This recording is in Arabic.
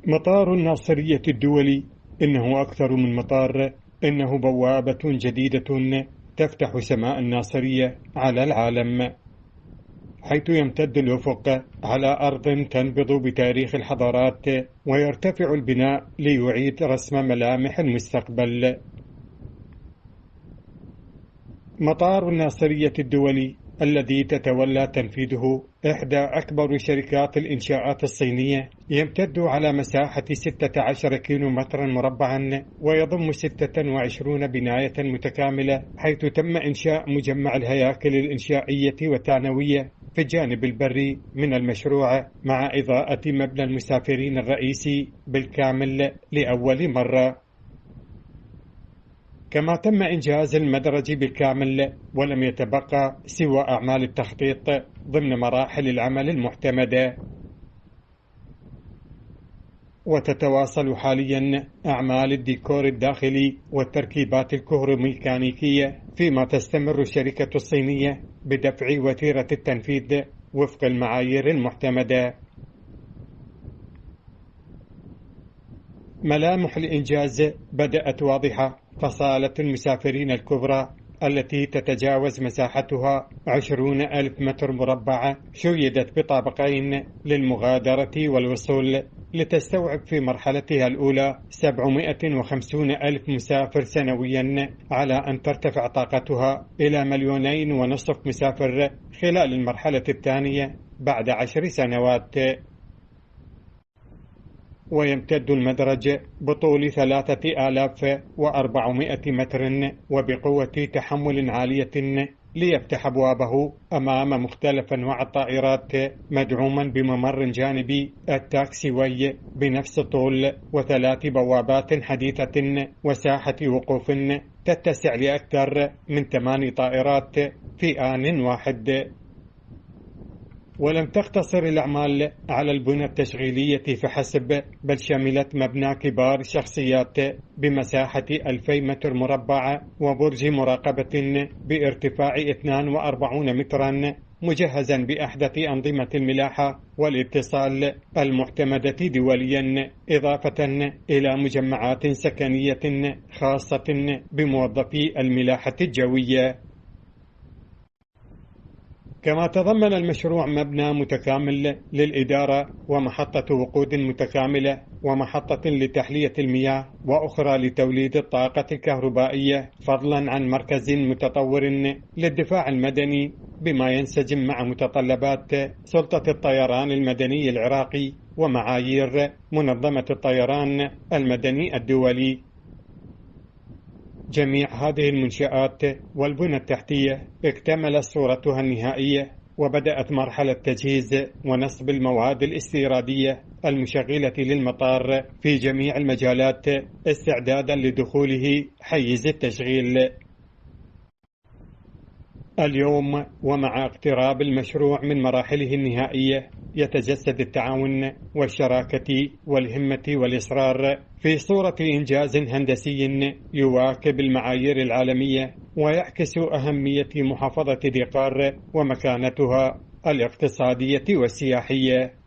مطار الناصرية الدولي إنه أكثر من مطار، إنه بوابة جديدة تفتح سماء الناصرية على العالم، حيث يمتد الأفق على أرض تنبض بتاريخ الحضارات، ويرتفع البناء ليعيد رسم ملامح المستقبل. مطار الناصرية الدولي الذي تتولى تنفيذه إحدى أكبر شركات الإنشاءات الصينية يمتد على مساحة 16 كيلومترا مربعا، ويضم 26 بناية متكاملة، حيث تم إنشاء مجمع الهياكل الإنشائية والثانوية في الجانب البري من المشروع، مع إضاءة مبنى المسافرين الرئيسي بالكامل لأول مرة. كما تم إنجاز المدرج بالكامل، ولم يتبقى سوى أعمال التخطيط ضمن مراحل العمل المعتمدة. وتتواصل حاليا أعمال الديكور الداخلي والتركيبات الكهروميكانيكية، فيما تستمر الشركة الصينية بدفع وتيرة التنفيذ وفق المعايير المعتمدة. ملامح الإنجاز بدأت واضحة، فصالة المسافرين الكبرى التي تتجاوز مساحتها 20,000 متر مربع شيدت بطابقين للمغادرة والوصول، لتستوعب في مرحلتها الأولى 750,000 مسافر سنويا، على أن ترتفع طاقتها إلى 2,500,000 مسافر خلال المرحلة الثانية بعد 10 سنوات. ويمتد المدرج بطول 3,400 متر وبقوة تحمل عالية، ليفتح أبوابه أمام مختلف أنواع الطائرات، مدعوما بممر جانبي التاكسي واي بنفس الطول، و3 بوابات حديثة وساحة وقوف تتسع لأكثر من 8 طائرات في آن واحد. ولم تقتصر الأعمال على البنى التشغيلية فحسب، بل شملت مبنى كبار شخصيات بمساحة 2,000 متر مربع، وبرج مراقبة بارتفاع 42 مترا، مجهزا بأحدث أنظمة الملاحة والاتصال المعتمدة دوليا، إضافة إلى مجمعات سكنية خاصة بموظفي الملاحة الجوية. كما تضمن المشروع مبنى متكامل للإدارة، ومحطة وقود متكاملة، ومحطة لتحلية المياه، وأخرى لتوليد الطاقة الكهربائية، فضلا عن مركز متطور للدفاع المدني، بما ينسجم مع متطلبات سلطة الطيران المدني العراقي ومعايير منظمة الطيران المدني الدولي. جميع هذه المنشآت والبنى التحتية اكتملت صورتها النهائية، وبدأت مرحلة تجهيز ونصب المواد الاستيرادية المشغلة للمطار في جميع المجالات، استعدادا لدخوله حيز التشغيل. اليوم ومع اقتراب المشروع من مراحله النهائية، يتجسد التعاون والشراكة والهمة والإصرار في صورة إنجاز هندسي يواكب المعايير العالمية، ويعكس أهمية محافظة دقار ومكانتها الاقتصادية والسياحية.